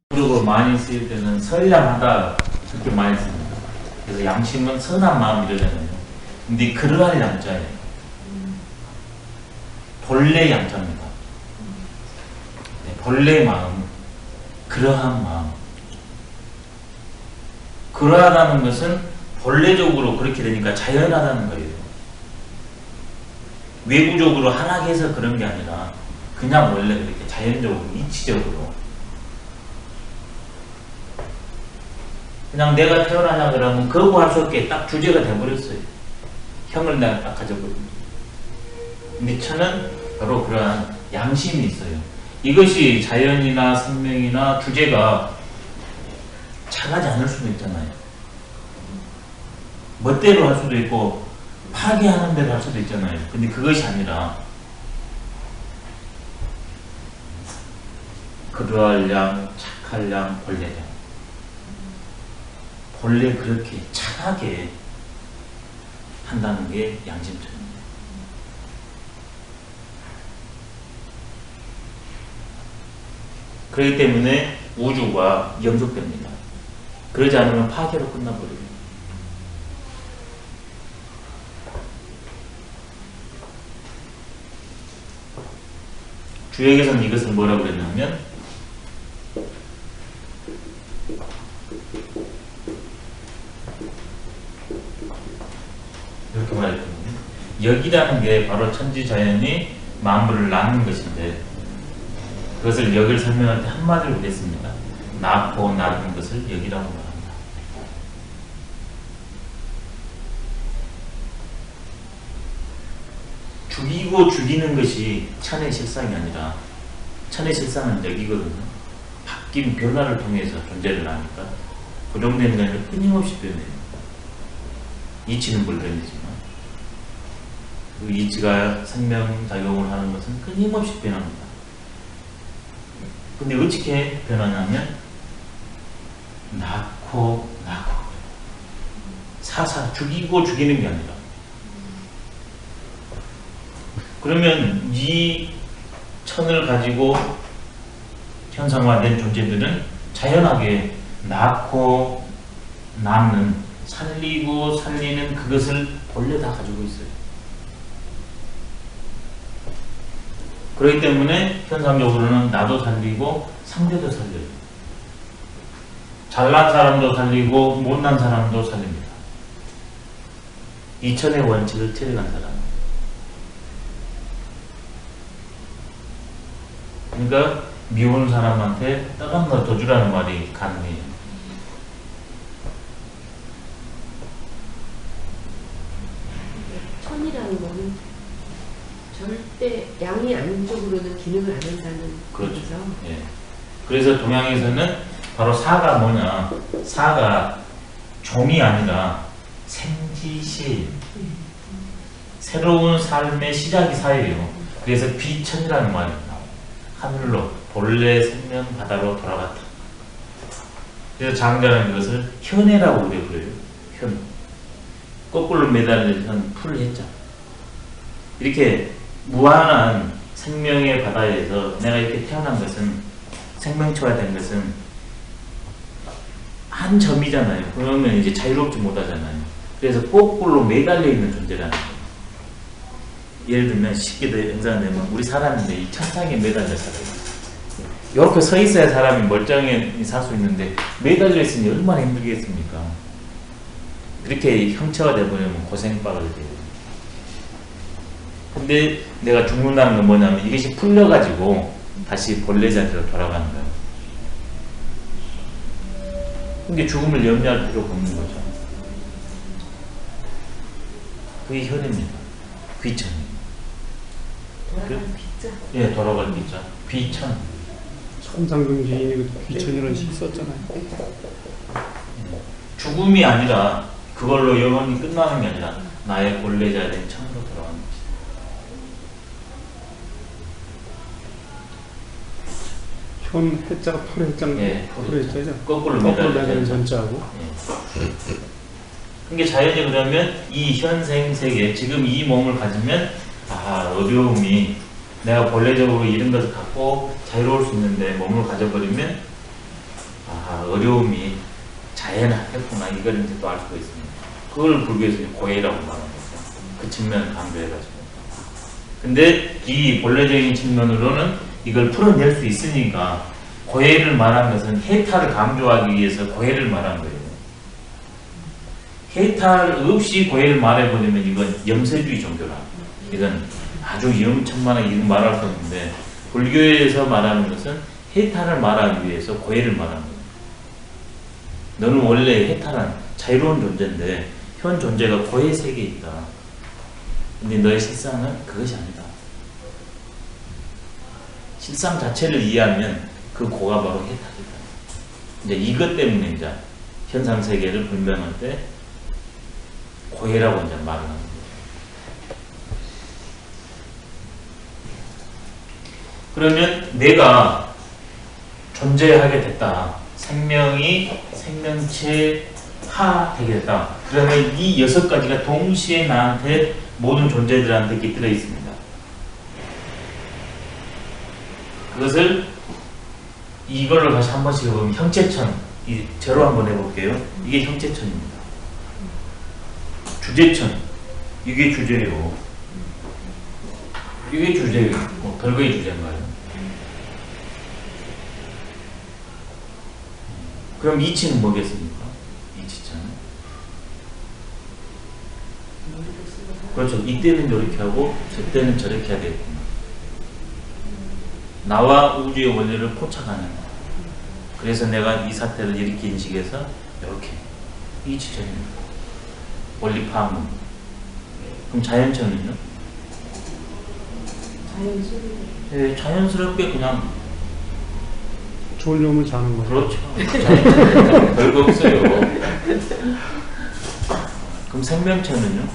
그리고 많이 쓰일 때는 선량하다 그렇게 많이 씁니다. 그래서 양심은 선한 마음이라잖아요. 근데 그러한 양자예요. 본래 양자입니다. 네, 본래 마음, 그러한 마음. 그러하다는 것은 본래적으로 그렇게 되니까 자연하다는 거예요. 외부적으로 하락해서 그런 게 아니라 그냥 원래 그렇게 자연적으로, 이치적으로. 그냥 내가 태어나냐 그러면 거부할 수 없게 딱 주제가 돼버렸어요. 형을 내가 딱 가져버립니다. 근데 천은 바로 그러한 양심이 있어요. 이것이 자연이나 생명이나 주제가 차가지 않을 수도 있잖아요. 멋대로 할 수도 있고 파괴하는 대로 할 수도 있잖아요. 근데 그것이 아니라 그러할 양, 착할 양, 본래 양. 본래 그렇게 차가게 한다는 게 양심천입니다. 그렇기 때문에 우주가 영속됩니다. 그러지 않으면 파괴로 끝나버려요. 주역에서는 이것을 뭐라고 그랬냐면 이렇게 말했거든요. 역이라는 게 바로 천지자연이 만물을 낳는 것인데 그것을 역을 설명할 때 한마디로 그랬습니다. 낳고 낳는 것을 역이라고 말합니다. 죽이고 죽이는 것이 천의 실상이 아니라 천의 실상은 역이거든요. 바뀐 변화를 통해서 존재를 하니까 고정되는 게 아니라 끊임없이 변해요. 이치는 물론이지만 그 이치가 생명작용을 하는 것은 끊임없이 변합니다. 근데 어떻게 변하냐면 낳고 사사 죽이고 죽이는 게 아니라 그러면 이 천을 가지고 현상화된 존재들은 자연하게 낳고 낳는 살리고 살리는 그것을 본래 다 가지고 있어요. 그렇기 때문에 현상적으로는 나도 살리고 상대도 살려요. 잘난 사람도 살리고 못난 사람도 살립니다. 이 천의 원칙을 체득한 사람. 그러니까 미운 사람한테 떡 한 번 더 주라는 말이 가능해요. 천이라는 거는 절대 양이 안쪽으로는 기능을 안 한다는 그렇죠. 거죠. 예. 그래서 동양에서는 바로 사가 뭐냐, 사가 종이 아니라 생지시, 새로운 삶의 시작이 사예요. 그래서 비천이라는 말이 나와요. 하늘로 본래 생명 바다로 돌아갔다. 그래서 장자는 이것을 현해라고 그래요. 현. 거꾸로 매달린 현, 풀을 했죠. 이렇게 무한한 생명의 바다에서 내가 이렇게 태어난 것은, 생명체화 된 것은 한 점이잖아요. 그러면 이제 자유롭지 못하잖아요. 그래서 거꾸로 매달려 있는 존재라는 거예요. 예를 들면 쉽게 연상되면 우리 사람인데 이 천상에 매달려 살아요. 이렇게 서 있어야 사람이 멀쩡히 살 수 있는데 매달려 있으니 얼마나 힘들겠습니까? 이렇게 형체가 되버리면 고생박을 돼요. 근데 내가 죽는다는 건 뭐냐면 이것이 풀려가지고 다시 본래 자리로 돌아가는 거예요. 근데 죽음을 염려할 필요가 없는 거죠. 그게 현입니다. 귀천입니다. 돌아갈 귀자. 예, 돌아갈 귀자. 귀천. 천상병 지인이 귀천이라는 식 썼잖아요. 죽음이 아니라 그걸로 영원히 끝나는 게 아니라 나의 본래 자리인 천으로 돌아가는 것이다. 현 해자가 토래 해자는 예, 토래 해자죠. 거꾸로 거꾸로 매달리는 매달리는 전자하고. 예. 그게 자연이 그러면 이 현생 세계, 지금 이 몸을 가지면 어려움이 내가 본래적으로 이런 것을 갖고 자유로울 수 있는데 몸을 가져버리면 어려움이 자연하겠구나 이걸 이제 또 알 수가 있습니다. 그걸 불교에서 고해라고 말하는 거죠. 그 측면을 강조해가지고. 근데 이 본래적인 측면으로는 이걸 풀어낼 수 있으니까 고해를 말한 것은 해탈을 강조하기 위해서 고해를 말한 거예요. 해탈 없이 고해를 말해버리면 이건 염세주의 종교라. 이건 아주 위험천만하게 이건 말할 수 없는데 불교에서 말하는 것은 해탈을 말하기 위해서 고해를 말하는 거예요. 너는 원래 해탈한 자유로운 존재인데 현 존재가 고해 세계에 있다. 근데 너의 실상은 그것이 아니다. 실상 자체를 이해하면 그 고가 바로 해탈이다. 이제 이것 때문에 이제 현상 세계를 분별할 때 고해라고 이제 말을 하는 거예요. 그러면 내가 존재하게 됐다. 생명이 생명체화 되게 됐다. 그러면 이 6가지가 동시에 나한테 모든 존재들한테 깃들어 있습니다. 그것을 이걸로 다시 한 번씩 해보면 형체천, 이 제로 한번 해볼게요. 이게 형체천입니다. 주제천, 이게 주제요. 이게 주제예요. 별거의 주제인가요? 그럼 이치는 뭐겠습니까? 이치천. 그렇죠. 이때는 이렇게 하고 저때는 저렇게 해야 되겠구나. 나와 우주의 원리를 포착하는. 그래서 내가 이 사태를 이렇게 인식해서 이렇게 이치천입니다. 원리 파악은. 그럼 자연천은요? 네, 자연스럽게 그냥 졸려면 자는 거죠. 그렇죠. 별거 없어요. 그럼 생명체는요?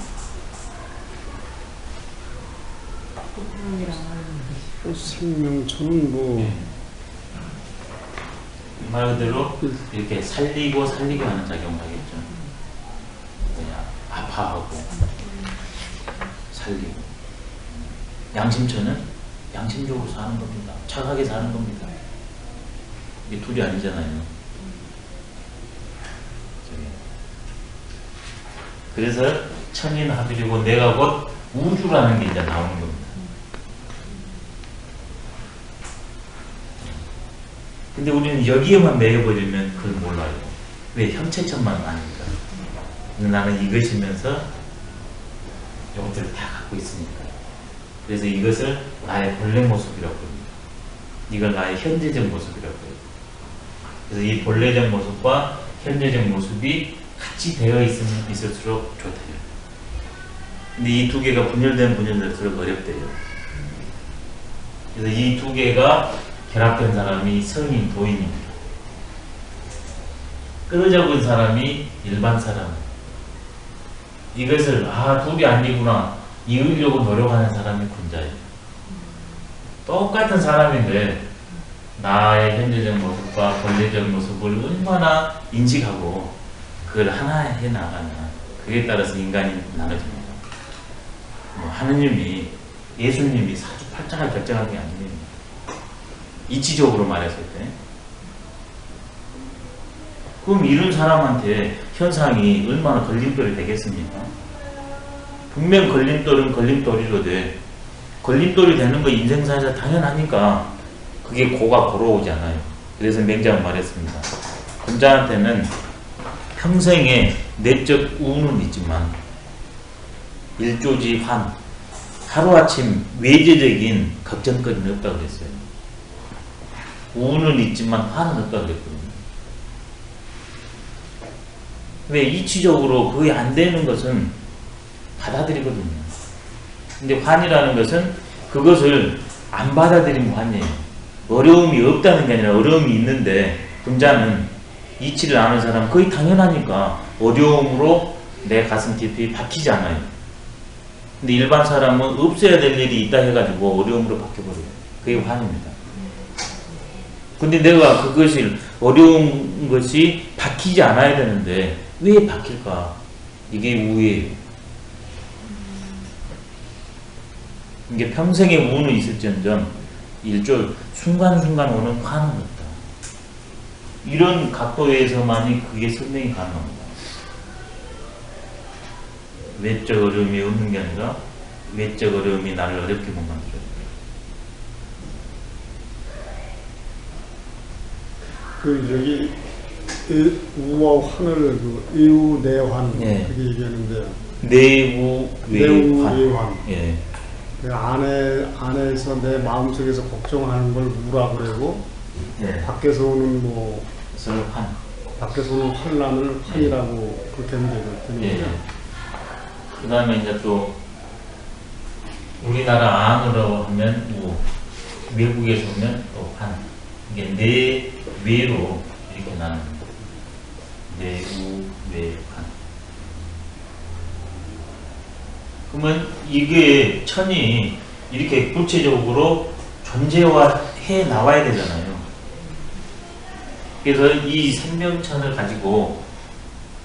생명처는 뭐 말 그대로 이렇게 살리고 살리게 하는 작용을 하겠죠. 그냥 아파하고 살리고. 양심처는 양심적으로 사는 겁니다. 착하게 사는 겁니다. 이게 둘이 아니잖아요. 그래서 천인합일이고 내가 곧 우주라는 게 이제 나오는 겁니다. 근데 우리는 여기에만 매여버리면 그걸 몰라요. 왜? 형체천만 아니까. 근데 나는 이것이면서 이것들을 다 갖고 있으니까. 그래서 이것을 나의 본래 모습이라고 합니다. 이걸 나의 현재적 모습이라고 해요. 그래서 이 본래적 모습과 현재적 모습이 같이 되어 있을수록 좋대요. 근데 이 두 개가 분열될수록 어렵대요. 그래서 이 두 개가 결합된 사람이 성인, 도인입니다. 끊어져 본 사람이 일반 사람. 이것을 둘이 아니구나 이으려고 노력하는 사람이 군자예요. 똑같은 사람인데 나의 현재적 모습과 본래적 모습을 얼마나 인식하고 그걸 하나 해 나가냐. 그에 따라서 인간이 나눠집니다. 하느님이, 예수님이 사주팔자가 결정한 게 아니에요. 이치적으로 말했을 때. 그럼 이런 사람한테 현상이 얼마나 걸림돌이 되겠습니까? 분명 걸림돌은 걸림돌이로 돼. 걸림돌이 되는 거 인생사에서 당연하니까 그게 고가 고로오지 않아요. 그래서 맹자는 말했습니다. 군자한테는 평생에 내적 우는 있지만 일조지 환, 하루아침 외제적인 걱정거리는 없다고 그랬어요. 우는 있지만 화는 없다고 그랬거든요. 왜? 이치적으로 그게 안 되는 것은 받아들이거든요. 근데 환이라는 것은 그것을 안 받아들이면 환이에요. 어려움이 없다는 게 아니라 어려움이 있는데 군자는 이치를 아는 사람은 거의 당연하니까 어려움으로 내 가슴 깊이 박히지 않아요. 근데 일반 사람은 없어야 될 일이 있다 해가지고 어려움으로 박혀버려요. 그게 환입니다. 근데 내가 그것이 어려운 것이 박히지 않아야 되는데 왜 박힐까? 이게 우예요. 이게 평생의 우는 있을지언정 일조 순간순간 오는 화는 없다. 이런 각도에서만이 그게 설명이 가능합니다. 외적 어려움이 없는 게 아니라 외적 어려움이 나를 어렵게 못 만들어요. 그 여기 우와 환을 그 이우 내환 예. 그렇게 얘기하는데 내우 내우 외환. 외환 예. 그 안에서 내 마음속에서 걱정하는 걸 우라 그러고 예. 밖에서 오는 뭐 그래서 환. 밖에서 오는 환란을 환이라고 그렇게 하면 되는 예. 거죠. 그 다음에 이제 또 우리나라 안으로 하면 우, 외국에서 오면 또 환. 이게 내외로 이렇게 나눕니다. 내우 외환. 그러면 이게 천이 이렇게 구체적으로 존재화해 나와야 되잖아요. 그래서 이 생명천을 가지고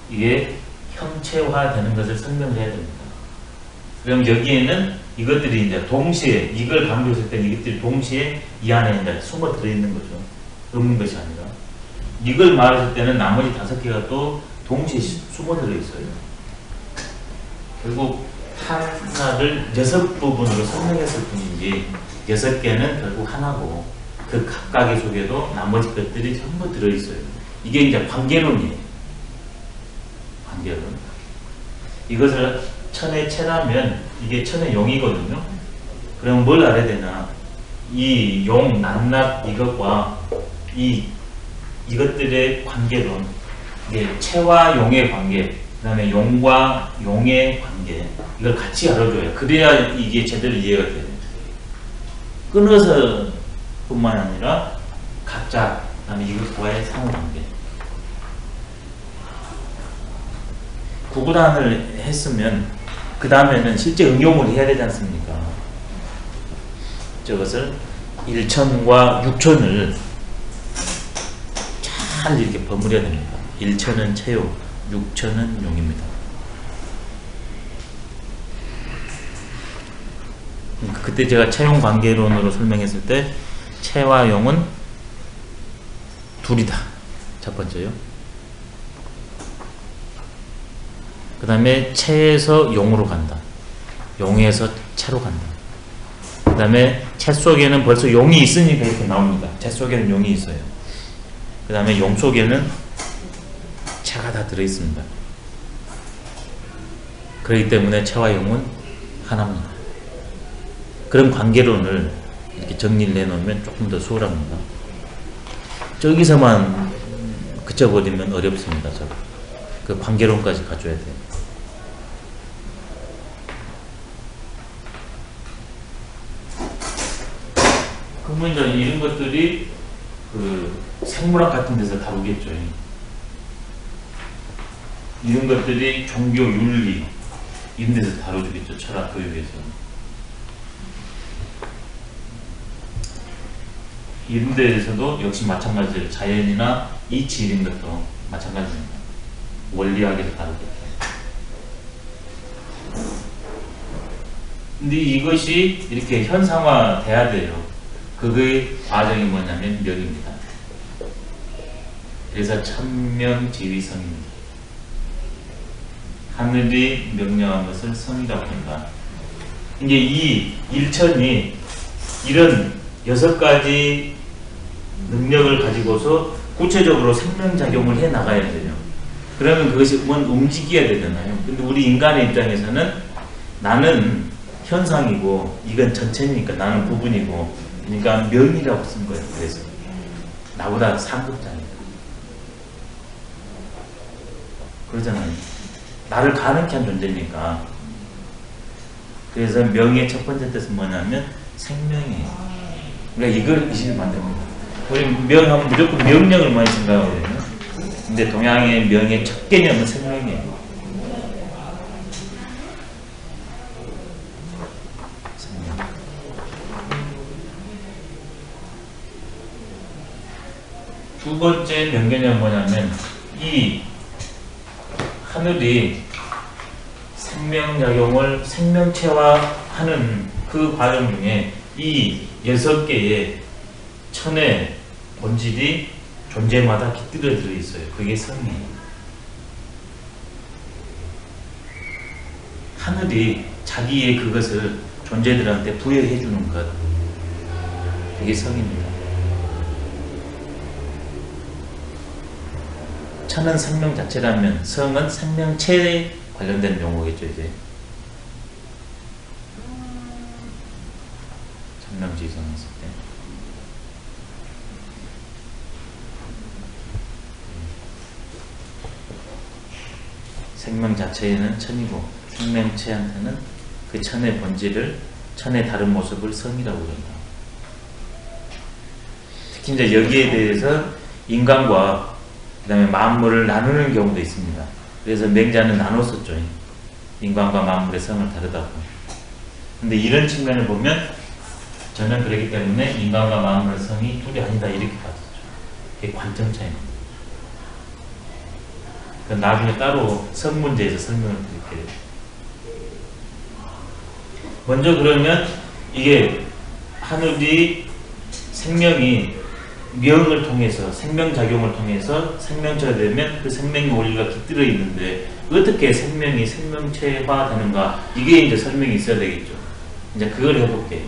이게 형체화되는 것을 설명해야 됩니다. 그럼 여기에는 이것들이 이제 동시에 이걸 강조했을 때 이것들이 동시에 이 안에 이제 숨어 들어있는 거죠. 없는 것이 아니라 이걸 말했을 때는 나머지 5개가 또 동시에 숨어 들어있어요. 결국 하나를 6부분으로 설명했을 뿐이지 6개는 결국 하나고 그 각각의 속에도 나머지 것들이 전부 들어있어요. 이게 이제 관계론이에요. 관계론. 이것을 천의 체라면 이게 천의 용이거든요. 그럼 뭘 알아야 되나? 이 용, 낱낱 이것과 이것들의 관계론, 이게 체와 용의 관계, 그 다음에 용과 용의 관계, 이걸 같이 알아줘요. 그래야 이게 제대로 이해가 돼요. 끊어서 뿐만 아니라 각자, 그 다음에 이것과의 상호관계. 구구단을 했으면 그 다음에는 실제 응용을 해야 되지 않습니까? 저것을 1천과 6천을 잘 이렇게 버무려야 됩니다. 1천은 체요, 6천은 용입니다. 그때 제가 체용 관계론으로 설명했을 때 체와 용은 둘이다. 첫 번째요. 그 다음에 체에서 용으로 간다. 용에서 체로 간다. 그 다음에 체 속에는 벌써 용이 있으니까 이렇게 나옵니다. 체 속에는 용이 있어요. 그 다음에 용 속에는 체가 다 들어있습니다. 그렇기 때문에 체와 용은 하나입니다. 그런 관계론을 이렇게 정리를 해놓으면 조금 더 수월합니다. 저기서만 그쳐버리면 어렵습니다. 그 관계론까지 가져야 돼요. 그러면 이제 이런 것들이 그 생물학 같은 데서 다루겠죠. 이런 것들이 종교, 윤리 이런 데서 다뤄주겠죠. 철학 교육에서. 이런 데에서도 역시 마찬가지예요. 자연이나 이치 이런 것도 마찬가지입니다. 원리학에서 다루겠죠. 근데 이것이 이렇게 현상화 돼야 돼요. 그의 과정이 뭐냐면 명입니다. 그래서 천명지위성입니다. 하늘이 명령한 것을 성이라고 한다. 이제 이 일천이 이런 6가지 능력을 가지고서 구체적으로 생명작용을 해 나가야 돼요. 그러면 그것이 움직여야 되잖아요. 근데 우리 인간의 입장에서는 나는 현상이고 이건 전체니까 나는 부분이고 그러니까 명이라고 쓴 거예요. 그래서 나보다 상급자니까 그러잖아요. 나를 가능케 한 존재니까. 그래서 명의 첫 번째 뜻은 뭐냐면 생명이에요. 그러니까 이걸 이시면 안 됩니다. 우리 명하면 무조건 명령을 많이 생각하거든요. 근데 동양의 명의 첫 개념은 생명이에요. 생명. 두 번째 명개념은 뭐냐면 이 하늘이 생명작용을 생명체화하는 그 과정 중에 이 6개의 천의 본질이 존재마다 깃들어 들어 있어요. 그게 성이에요. 하늘이 자기의 그것을 존재들한테 부여해 주는 것, 그게 성입니다. 천은 생명 자체라면 성은 생명체에 관련된 용어겠죠. 이제 천명지성 했을 때 생명 자체는 천이고 생명체한테는 그 천의 본질을, 천의 다른 모습을 성이라고 그런다. 특히 이제 여기에 대해서 인간과 그 다음에 만물을 나누는 경우도 있습니다. 그래서 맹자는 나눴었죠. 인간과 만물의 성을 다르다고. 근데 이런 측면을 보면 저는 그렇기 때문에 인간과 만물의 성이 둘이 아니다 이렇게 봤었죠. 그게 관점 차이입니다. 나중에 따로 성 문제에서 설명을 드릴게요. 먼저 그러면 이게 하늘이 생명이 명을 통해서 생명작용을 통해서 생명체가 되면 그 생명의 원리가 깃들어 있는데 어떻게 생명이 생명체화 되는가, 이게 이제 설명이 있어야 되겠죠. 이제 그걸 해볼게요.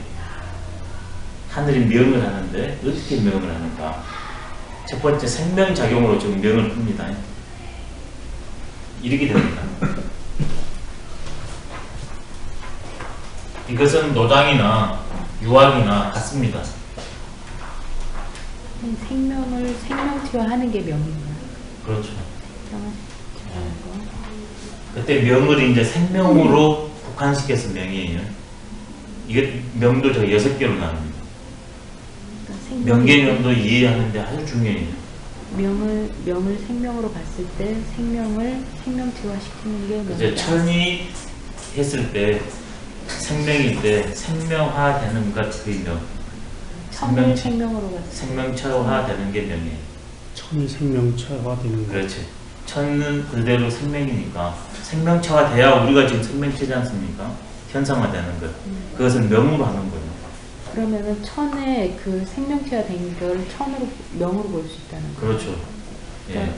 하늘이 명을 하는데 어떻게 명을 하는가. 첫 번째 생명작용으로 지금 명을 풉니다. 이렇게 됩니다. 이것은 노장이나 유학이나 같습니다. 생명을 생명체화하는 게 명이구나. 그렇죠. 생명체화하는 거. 그때 명을 이제 생명으로 국한시켜서 명이에요. 이게 명도 저 6개로 나눕니다. 그러니까 명개념도 이해하는데 아주 중요해요. 명을 생명으로 봤을 때 생명을 생명체화시키는 게 이제 명이다. 천이 했을 때 생명일 때 생명화되는 것, 그게 명. 천을 생명으로 봤을 때 생명체화되는 게 명이에요. 천이 생명체화되는 거. 그렇지. 천은 그대로 생명이니까 생명체화돼야 우리가 지금 생명체지 않습니까? 현상화되는 것. 그것을 명으로 하는 거예요. 그러면은 천의 그 생명체화된 걸 천으로 명으로 볼 수 있다는 거예요. 그렇죠. 예.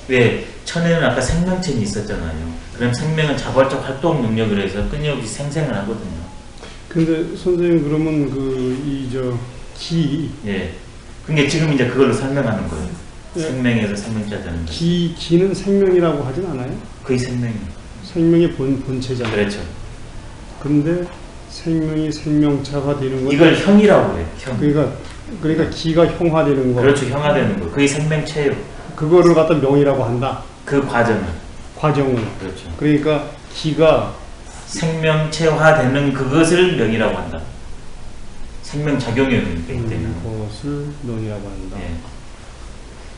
왜 천에는 아까 생명체는 있었잖아요. 그럼 생명은 자발적 활동 능력을 해서 끊임없이 생생을 하거든요. 근데 선생님 그러면 예. 그게 지금 이제 그걸로 설명하는 거예요. 예. 생명에서 생명체가 되는 거. 기는 생명이라고 하진 않아요? 거의 생명이에요. 생명의 본체잖아요. 그렇죠. 근데 생명이 생명체가 되는 건 이걸 형이라고 해요. 형. 그러니까 기가 형화되는 거. 그렇죠. 형화되는 거. 그게 생명체예요. 그거를 갖다 명이라고 한다. 그 과정을. 과정을. 그렇죠. 그러니까 기가 생명체화되는 그것을 명이라고 한다. 생명작용의 의미가 있다면. 그것을 명이라고 한다. 예.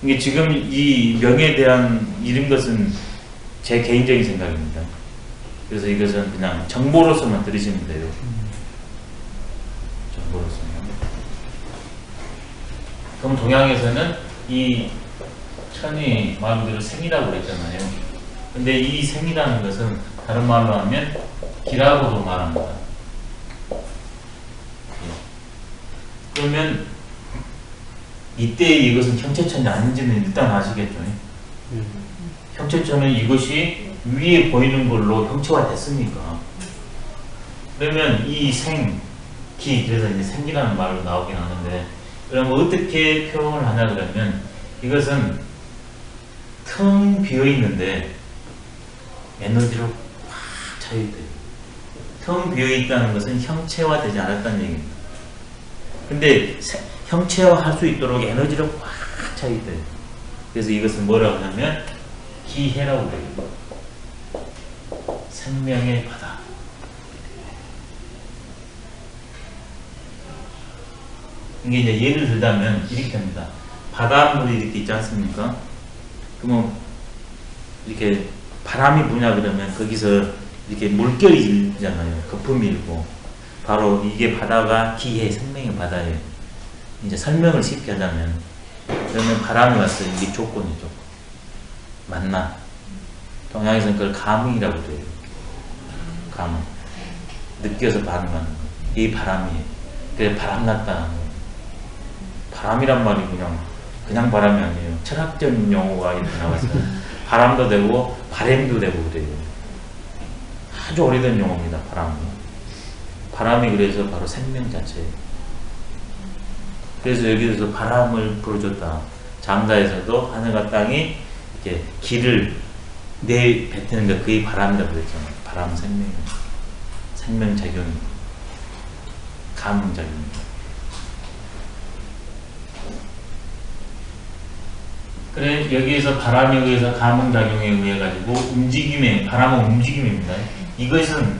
이게 지금 이 명에 대한 이런 것은 제 개인적인 생각입니다. 그래서 이것은 그냥 정보로서만 들으시면 돼요. 정보로서만. 그럼 동양에서는 이 천이 말 그대로 생이라고 그랬잖아요. 근데 이 생이라는 것은 다른 말로 하면 기라고도 말합니다. 그러면 이때 이것은 형체천이 아닌지는 일단 아시겠죠? 형체천은 이것이 위에 보이는 걸로 형체화 됐으니까. 그러면 이 생, 기, 그래서 이제 생기라는 말로 나오긴 하는데, 그러면 어떻게 표현을 하냐 그러면 이것은 텅 비어 있는데 에너지로 확 차있대요. 텅 비어 있다는 것은 형체화되지 않았다는 얘기입니다. 근데 형체화할 수 있도록 에너지로 확 차있대요. 그래서 이것은 뭐라고 하냐면 기해라고 그래요. 생명의 바다. 이게 이제 예를 들자면 이렇게 됩니다. 바닷물이 이렇게 있지 않습니까? 그러면 이렇게 바람이 부냐 그러면 거기서 이렇게 물결이 일잖아요. 거품이 일고. 바로 이게 바다가 기해, 생명의 바다예요. 이제 설명을 쉽게 하자면, 그러면 바람이 왔어요. 이게 조건이죠. 만나. 동양에서는 그걸 가뭉이라고 해요. 감은. 느껴서 반응하는 거. 이 바람이에요. 그래 바람 났다. 바람이란 말이 그냥 바람이 아니에요. 철학적인 용어가 이렇게 나와서 바람도 되고 바램도 되고 그래요. 아주 오래된 용어입니다. 바람이 그래서 바로 생명 자체예요. 그래서 여기서 바람을 불어줬다. 장자에서도 하늘과 땅이 이렇게 기를 내뱉는 게 그게 바람이라고 그랬잖아요. 바람 생명작용, 감흥작용. 그래 여기에서 바람에 의해서 감흥작용에 의해 가지고 바람은 움직임입니다. 이것은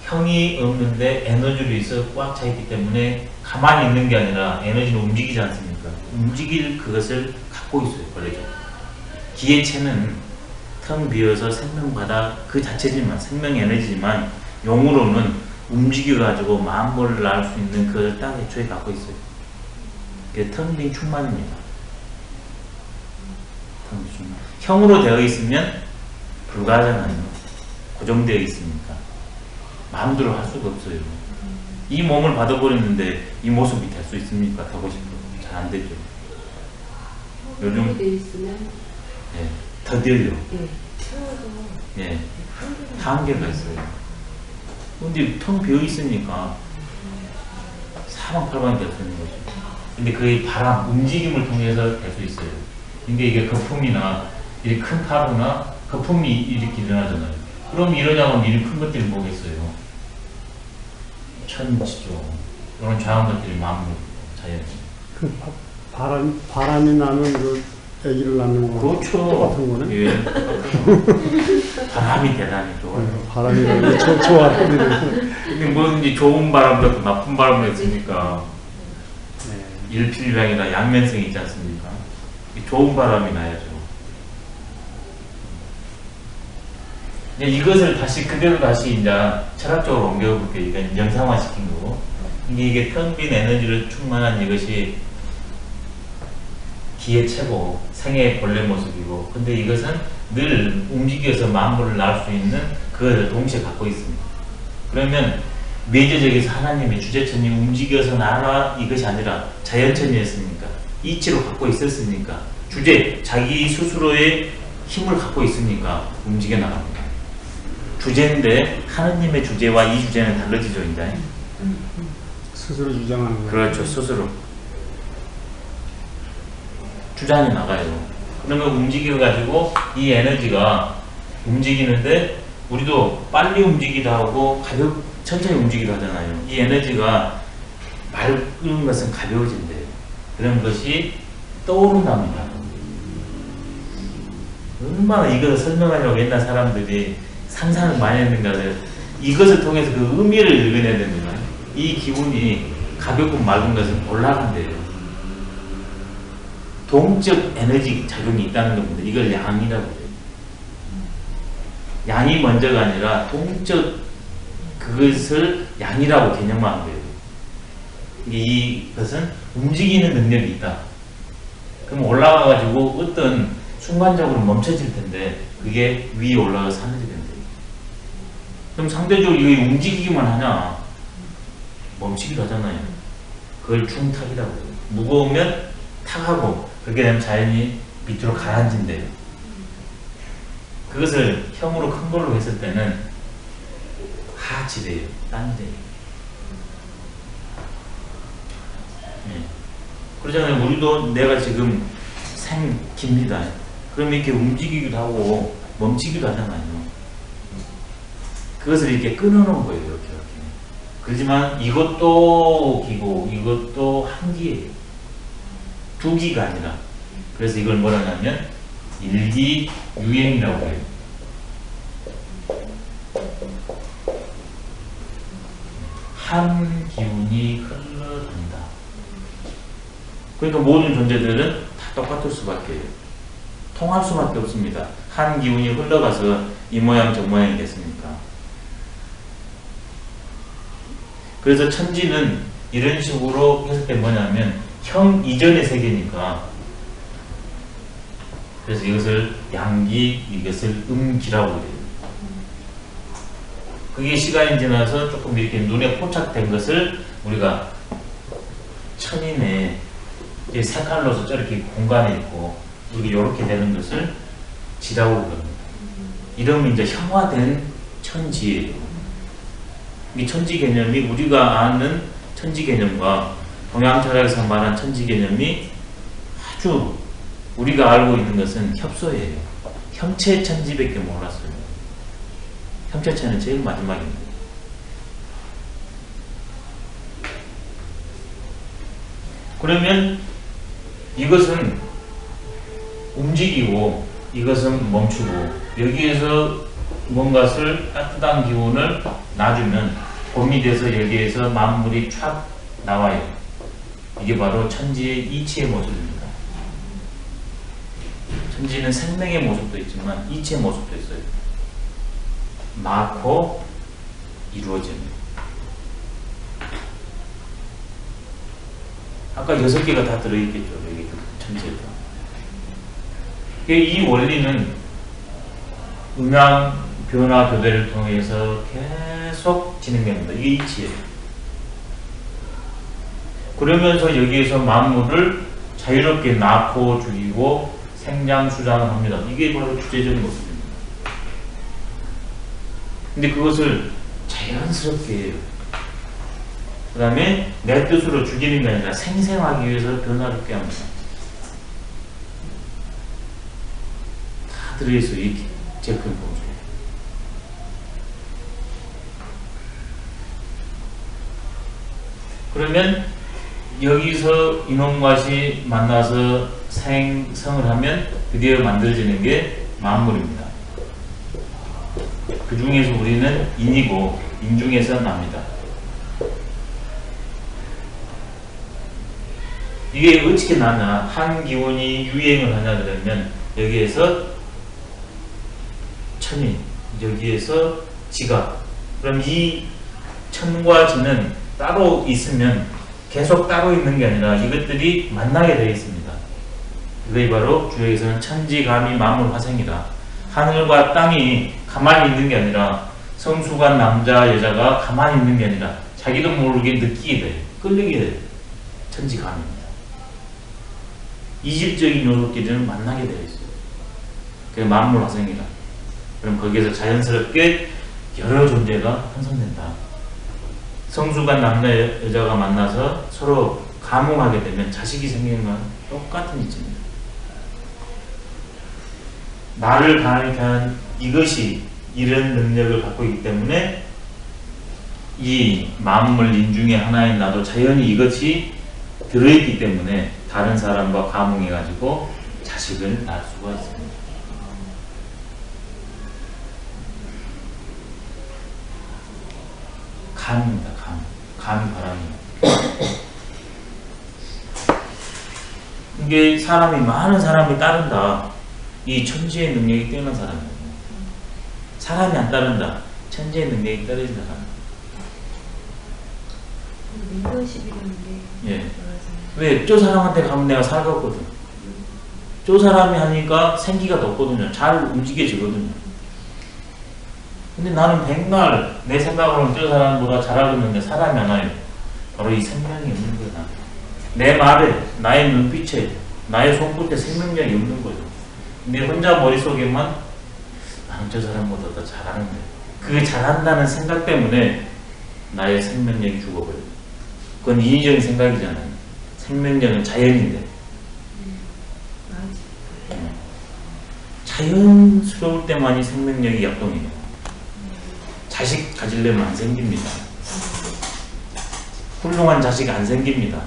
형이 없는데 에너지로 있어 꽉 차 있기 때문에 가만히 있는 게 아니라 에너지는 움직이지 않습니까? 움직일 그것을 갖고 있어요. 원래죠. 기해체는 텅 비어서 생명바다 그 자체지만 생명 에너지지만 용으로는 움직여가지고 만물을 낳을 수 있는 그걸 딱 애초에 갖고 있어요. 그게 텅 빈 충만입니다. 텅 빈 충만. 형으로 되어 있으면 불가하잖아요. 고정되어 있으니까 마음대로 할 수가 없어요. 이 몸을 받아버렸는데 이 모습이 될 수 있습니까? 하고 싶어요. 잘 안 되죠. 요즘 되어 있으면 예, 더뎌요. 예, 세워도 예, 한계가 있어요. 근데 텅 비어 있으니까 사방팔방이 될 수 있는 거죠. 근데 그 바람, 움직임을 통해서 될 수 있어요. 근데 이게 거품이나 이렇게 큰 파도나 거품이 이렇게 일어나잖아요. 그럼 일어나면 이런 큰 것들이 뭐겠어요? 천지죠. 이런 작은 것들이 만물, 자연. 그 바람이 나면 그 아기를 낳는 거 그렇죠. 똑같은 거네. 예. 바람이 대단히 좋아요. 바람이라는 게 좋아하는 근데 뭐든지 좋은 바람도 있고 나쁜 바람도 있으니까 네. 일필량이나 양면성이 있지 않습니까? 좋은 바람이 나야죠. 이것을 그대로 다시 이제 철학적으로 옮겨볼게요. 이건 영상화 시킨 거고. 이게 텅 빈 에너지를 충만한 이것이 기의 최고, 생애의 본래 모습이고, 근데 이것은 늘 움직여서 만물을 낳을 수 있는 그것을 동시에 갖고 있습니다. 그러면 외제적에서 하나님의 주제천이 움직여서 나라 이것이 아니라 자연천이었습니까? 이치로 갖고 있었습니까? 자기 스스로의 힘을 갖고 있으니까 움직여 나갑니다. 주제인데 하느님의 주제와 이 주제는 다르지죠, 이제. 스스로 주장하는 거예요. 그렇죠, 스스로 주장이 나가요. 그러면 움직여가지고 이 에너지가 움직이는데 우리도 빨리 움직이기도 하고 천천히 움직이기도 하잖아요. 이 에너지가 맑은 것은 가벼워진대요. 그런 것이 떠오른답니다. 얼마나 이것을 설명하려고 옛날 사람들이 상상을 많이 했는가를 이것을 통해서 그 의미를 읽어내야 됩니다. 이 기운이 가볍고 맑은 것은 올라간대요. 동적 에너지 작용이 있다는 겁니다. 이걸 양이라고 해요. 양이 먼저가 아니라 동적 그것을 양이라고 개념하는 거예요. 이것은 움직이는 능력이 있다. 그럼 올라가가지고 어떤 순간적으로 멈춰질 텐데 그게 위에 올라가서 하늘이 된대요. 그럼 상대적으로 이게 움직이기만 하냐? 멈추기도 하잖아요. 그걸 중탁이라고 해요. 무거우면 탁하고 그렇게 되면 자연히 밑으로 가라앉는대요. 그것을 형으로 큰 걸로 했을 때는 하지래요. 딴데요. 네. 그러잖아요. 우리도 내가 지금 생깁니다. 그럼 이렇게 움직이기도 하고 멈추기도 하잖아요. 그것을 이렇게 끊어놓은 거예요. 이렇게. 그렇지만 이것도 기고 이것도 한기예요. 두 기가 아니라. 그래서 이걸 뭐라 하냐면 일기유행이라고 해요. 한 기운이 흘러간다. 그러니까 모든 존재들은 다 똑같을 수밖에 해요. 통할 수밖에 없습니다. 한 기운이 흘러가서 이 모양 저 모양이 됐으니까. 그래서 천지는 이런 식으로 했을 때 뭐냐면 형 이전의 세계니까. 그래서 이것을 양기, 이것을 음기라고 해요. 그게 시간이 지나서 조금 이렇게 눈에 포착된 것을 우리가 천인의 이제 색깔로서 저렇게 공간에 있고 이게 이렇게 되는 것을 지라고 그럽니다. 이러면 이제 형화된 천지예요. 이 천지 개념이 우리가 아는 천지 개념과 동양 철학에서 말한 천지 개념이 아주 우리가 알고 있는 것은 협소예요. 형체 천지밖에 몰랐어요. 형체천은 제일 마지막입니다. 그러면 이것은 움직이고 이것은 멈추고 여기에서 뭔가를 따뜻한 기운을 놔주면 봄이 돼서 여기에서 만물이 촥 나와요. 이게 바로 천지의 이치의 모습입니다. 천지는 생명의 모습도 있지만 이치의 모습도 있어요. 낳고 이루어집니다. 아까 6개가 다 들어있겠죠. 여기 천지에도. 이 원리는 음양 변화 교대를 통해서 계속 진행됩니다. 이게 이치예요. 그러면서 여기에서 만물을 자유롭게 낳고 죽이고 생장 수장을 합니다. 이게 바로 주제적인 모습입니다. 근데 그것을 자연스럽게 해요. 그 다음에 내 뜻으로 죽이는 게 아니라 생생하기 위해서 변화를 꾀합니다. 다 들어있어요. 이 제품 보세요. 그러면 여기서 인원과시 만나서 생성을 하면 드디어 만들어지는 게 만물입니다. 그 중에서 우리는 인이고 인 중에서 납니다. 이게 어떻게 나냐? 한 기운이 유행을 하냐 그러면 여기에서 천이, 여기에서 지가. 그럼 이 천과 지는 따로 있으면 계속 따로 있는 게 아니라 이것들이 만나게 되어 있습니다. 이것이 바로 주역에서는 천지감이 만물 화생이다. 하늘과 땅이 가만히 있는 게 아니라 성수가 남자 여자가 가만히 있는 게 아니라 자기도 모르게 느끼게 돼요. 끌리게 돼요. 천지감입니다. 이질적인 요소끼리는 만나게 되어 있어요. 그게 만물 화생이다. 그럼 거기에서 자연스럽게 여러 존재가 형성된다. 성수가 남자 여자가 만나서 서로 감흥하게 되면 자식이 생기는 건 똑같은 이치입니다. 나를 가능케 한 이것이 이런 능력을 갖고 있기 때문에 이 만물 인 중에 하나인 나도 자연히 이것이 들어있기 때문에 다른 사람과 감흥해가지고 자식을 낳을 수가 있습니다. 감입니다. 감이 바람입니다. 이게 많은 사람이 따른다. 이 천지의 능력이 뛰어난 사람이에요. 사람이 안 따른다. 천지의 능력이 떨어진 사람. 리더십이라는 게 예. 왜? 저 사람한테 가면 내가 살겠거든. 저 사람이 하니까 생기가 돋거든요. 잘 움직여지거든요. 근데 나는 백날 내 생각으로는 저 사람보다 잘하겠는데 사람이 안 와요. 바로 이 생명이 없는 거다. 내 말에, 나의 눈빛에, 나의 손끝에 생명력이 없는 거죠. 내 혼자 머릿속에만 나는 저 사람보다 더 잘하는데 그게 잘한다는 생각 때문에 나의 생명력이 죽어버려요. 그건 인위적인 생각이잖아요. 생명력은 자연인데 자연스러울 때만이 생명력이 약동해요. 자식 가지려면 안 생깁니다. 훌륭한 자식 안 생깁니다.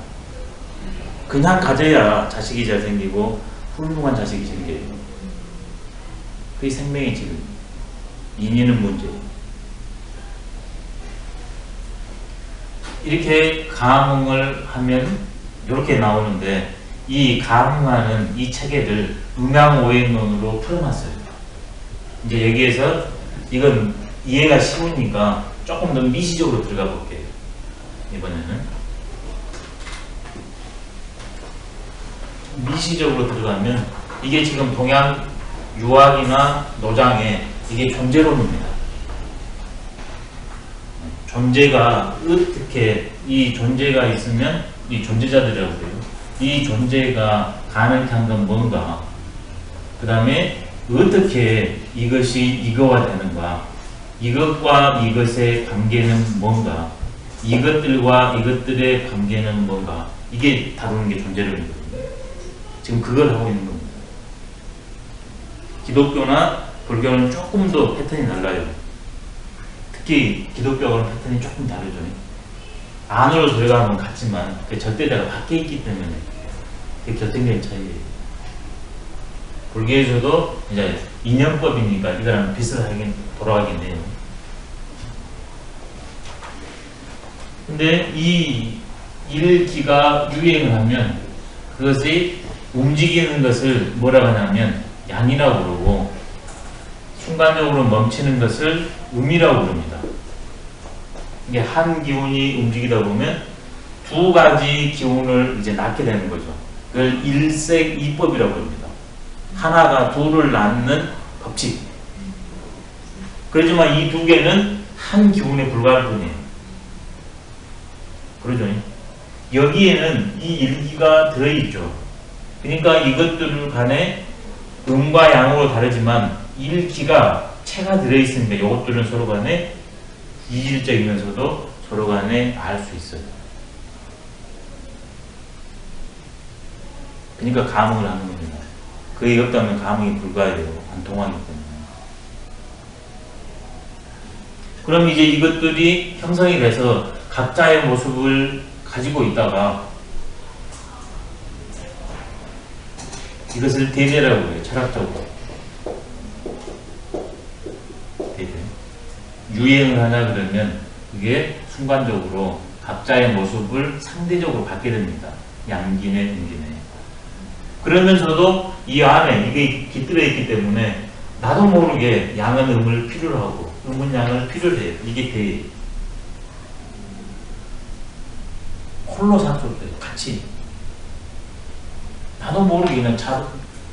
그냥 가져야 자식이 잘 생기고 훌륭한 자식이 생겨요. 그게 생명의 지금 인위는 문제예요. 이렇게 감흥을 하면 이렇게 나오는데 이 감흥하는 이 체계를 음양오행론으로 풀어놨어요. 이제 여기에서 이건 이해가 쉬우니까 조금 더 미시적으로 들어가 볼게요. 이번에는 미시적으로 들어가면 이게 지금 동양 유학이나 노장에 이게 존재론입니다. 존재가 어떻게 이 존재가 있으면 이 존재자들이라고 해요. 이 존재가 가능케 한 건 뭔가, 그 다음에 어떻게 이것이 이거와 되는가, 이것과 이것의 관계는 뭔가, 이것들과 이것들의 관계는 뭔가, 이게 다루는 게 존재론이거든요. 지금 그걸 하고 있는 겁니다. 기독교나 불교는 조금 더 패턴이 달라요. 특히 기독교하고는 패턴이 조금 다르죠. 안으로 들어가는 건 같지만 그 절대자가 밖에 있기 때문에 그게 결정적인 차이예요. 불교에서도 이제 인연법이니까 이거랑 비슷하게 돌아가긴 해요. 근데 이 일기가 유행을 하면 그것이 움직이는 것을 뭐라고 하냐면 양이라고 그러고, 순간적으로 멈추는 것을 음이라고 부릅니다. 이게 한 기운이 움직이다 보면 두 가지 기운을 이제 낳게 되는 거죠. 그걸 일색이법이라고 합니다. 하나가 둘을 낳는 법칙. 그렇지만 이 두 개는 한 기운에 불과할 뿐이에요. 그러죠. 여기에는 이 일기가 들어있죠. 그러니까 이것들 간에 음과 양으로 다르지만 일기가 체가 들어있으니까 이것들은 서로 간에 이질적이면서도 서로 간에 알 수 있어요. 그러니까 감흥을 하는 겁니다. 그게 없다면 감흥이 불가해요. 안 통하기 때문에. 그럼 이제 이것들이 형성이 돼서 각자의 모습을 가지고 있다가 이것을 대대라고 해요. 철학적으로. 대대. 유행을 하냐 그러면 그게 순간적으로 각자의 모습을 상대적으로 갖게 됩니다. 양기네, 음기네. 그러면서도 이 안에 이게 깃들어 있기 때문에 나도 모르게 양은 음을 필요로 하고 음은 양을 필요로 해요. 이게 대예요. 홀로 상속돼요. 같이. 나도 모르게 그냥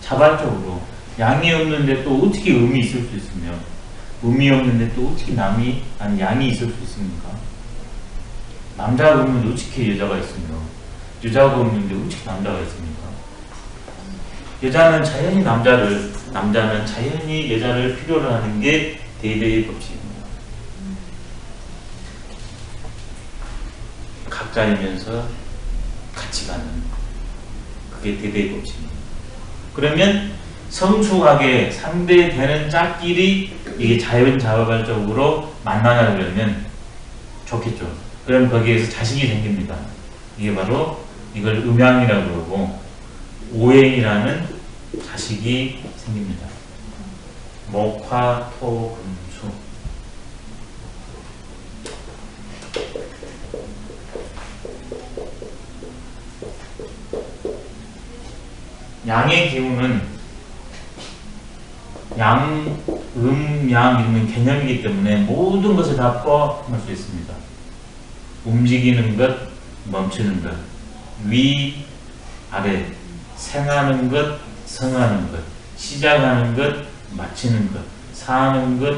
자발적으로 양이 없는데 또 어떻게 음이 있을 수 있으며, 음이 없는데 또 어떻게 양이 있을 수 있습니까? 남자가 없는데 어떻게 여자가 있으며, 여자가 없는데 어떻게 남자가 있습니까? 여자는 자연히 남자는 자연히 여자를 필요로 하는 게 대대의 법칙입니다. 각자이면서 같이 가는, 그게 대대의 법칙입니다. 그러면 성숙하게 상대되는 짝끼리 이게 자연자발적으로 만나냐 그러면 좋겠죠. 그럼 거기에서 자식이 생깁니다. 이게 바로 이걸 음양이라고 그러고, 오행이라는 자식이 생깁니다. 목화, 토, 금, 수. 양의 기운은 양, 양 있는 개념이기 때문에 모든 것을 다 포함할 수 있습니다. 움직이는 것, 멈추는 것, 위, 아래, 생하는 것, 성하는 것, 시작하는 것, 마치는 것, 사는 것,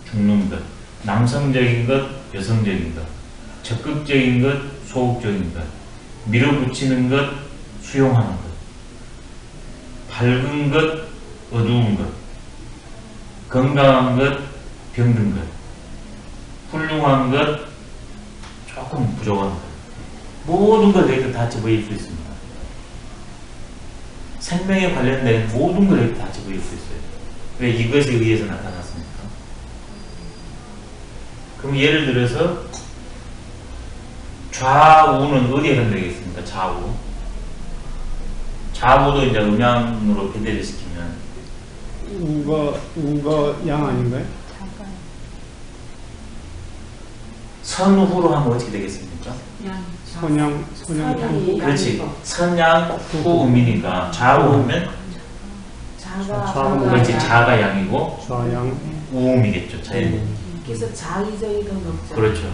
죽는 것, 남성적인 것, 여성적인 것, 적극적인 것, 소극적인 것, 밀어붙이는 것, 수용하는 것, 밝은 것, 어두운 것, 건강한 것, 병든 것, 훌륭한 것, 조금 부족한 것, 모든 걸 여기서 다 집어일 수 있습니다. 생명에 관련된 모든 걸 여기 다 집어일 수 있어요. 왜? 이것에 의해서 나타났습니까? 그럼 예를 들어서 좌우는 어디에 해당되겠습니까? 좌우. 좌우도 이제 음양으로 변대를 시키면 우가 양 아닌가요? 잠깐. 선후로 하면 어떻게 되겠습니까? 선양 후. 그렇지. 선양 후 음이니까 좌우하면 그렇지. 자가 양이고 좌양 우음이겠죠. 자연이. 그래서 자의정이 더 높죠. 그렇죠.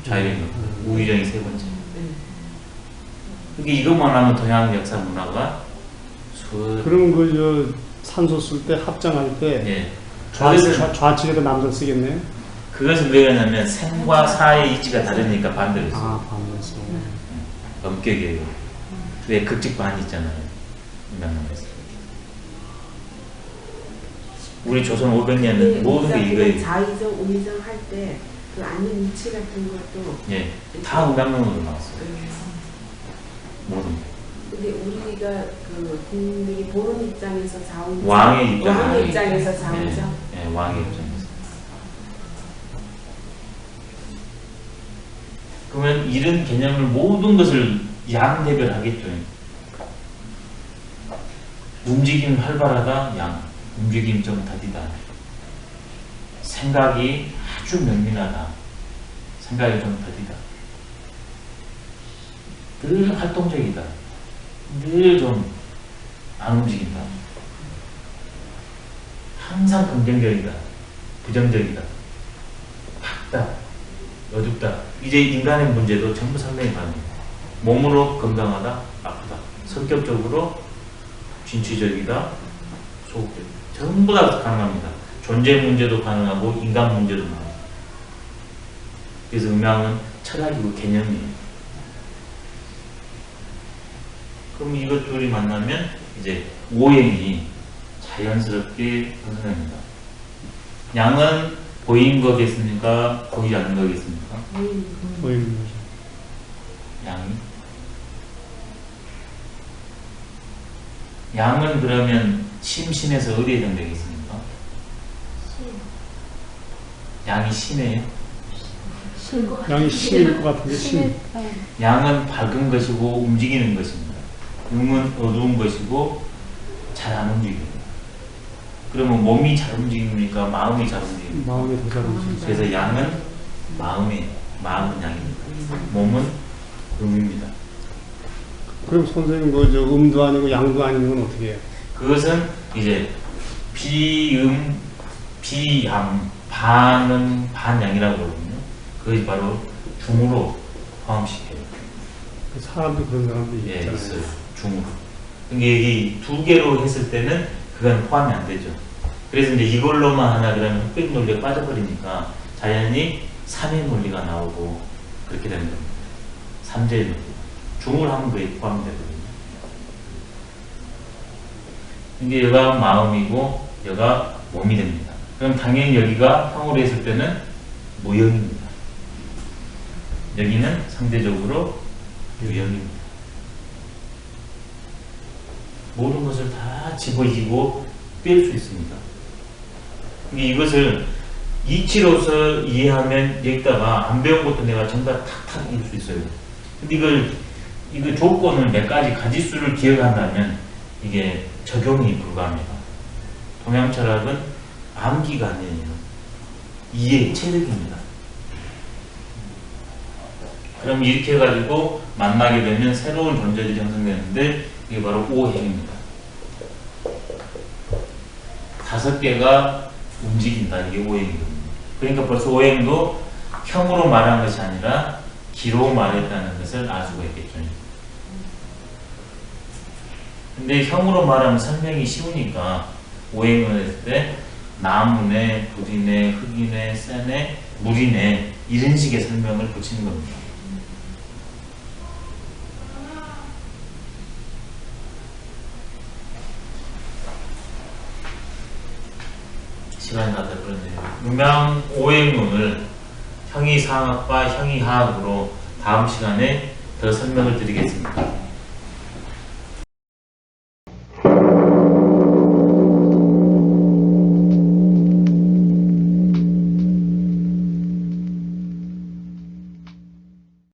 자연이 우의정이 세 번째. 이게 이것만 하면 동양 역사 문화가 그럼 그 산소 쓸 때 합장할 때 예. 좌측에다 남자 쓰겠네요. 그것은 왜 그러냐면 생과 사의 이치가 다르니까 반대로 했어요. 아, 반면서. 엄격해요. 왜 극직반이 있잖아요. 음양론에서. 우리 조선 500년은 모든 게 이거예요. 자의정, 우의정 할 때 그 앉는 위치 같은 것도 예, 다 음양론으로 나왔어요. 모든 게. 근데 우리가 그 국민들이 보는 입장에서 좌우정, 왕의 왕의 입장에서 좌우정. 예, 왕의 입장에서. 그러면 이런 개념을 모든 것을 양대별하겠죠. 움직임 활발하다 양, 움직임 좀 더디다. 생각이 아주 명민하다. 생각이 좀 더디다. 늘 활동적이다. 늘 좀 안 움직인다. 항상 긍정적이다. 부정적이다. 밝다. 어둡다. 이제 인간의 문제도 전부 설명이 가능해요. 몸으로 건강하다. 아프다. 성격적으로 진취적이다. 소극적이다. 전부 다 가능합니다. 존재 문제도 가능하고 인간 문제도 가능합니다. 그래서 음양은 철학이고 개념이에요. 그럼 이것 둘이 만나면 이제 오행이 자연스럽게 형성됩니다. 양은 보이는 거겠습니까? 보이지 않는 거겠습니까? 보이는 거죠. 양이. 양은 그러면 심신에서 어디에 해당되겠습니까? 양이 심해요? 양이 신일 것 같은데, 신. 양은 밝은 것이고 움직이는 것입니다. 음은 어두운 것이고 잘 안 움직입니다. 그러면 몸이 잘 움직입니까? 마음이 잘 움직입니까? 마음이 더 잘 움직이죠. 그래서 양은 마음은 양입니다. 몸은 음입니다. 그럼 선생님, 음도 아니고 양도 아닌 건 어떻게 해요? 그것은 이제 비음, 비양, 반음, 반양이라고 그러거든요. 그것이 바로 중으로 포함시켜요. 사람도 그런 사람도 예, 있잖아요. 있어요. 중으로. 이게 이 두 개로 했을 때는 그건 포함이 안 되죠. 그래서 이제 이걸로만 하나 그러면 흑백 논리에 빠져버리니까 자연히 삼의 논리가 나오고 그렇게 되는 겁니다. 삼재의 논리. 중을 하면 그게 포함되거든요. 이게 여가 마음이고 여가 몸이 됩니다. 그럼 당연히 여기가 형으로 했을 때는 무형입니다. 여기는 상대적으로 유형입니다. 모든 것을 다 집어지고 뺄 수 있습니다. 이것을 이치로서 이해하면 여기다가 안 배운 것도 내가 전부 다 탁탁 읽을 수 있어요. 근데 이거 조건을 몇 가지 가지수를 기억한다면 이게 적용이 불가합니다. 동양 철학은 암기가 아니에요. 이해, 체득입니다. 그럼 이렇게 해가지고 만나게 되면 새로운 존재들이 형성되는데 이게 바로 오행입니다. 5개가 움직인다. 이게 오행이거든요. 그러니까 벌써 오행도 형으로 말한 것이 아니라 기로 말했다는 것을 알 수가 있겠죠. 근데 형으로 말하면 설명이 쉬우니까 오행을 했을 때 나무네, 불이네, 흙이네, 쇠네, 물이네 이런 식의 설명을 붙이는 겁니다. 시간이 다 돼버렸네요. 음양 오행론을 형이 상학과 형이 하학으로 다음 시간에 더 설명을 드리겠습니다.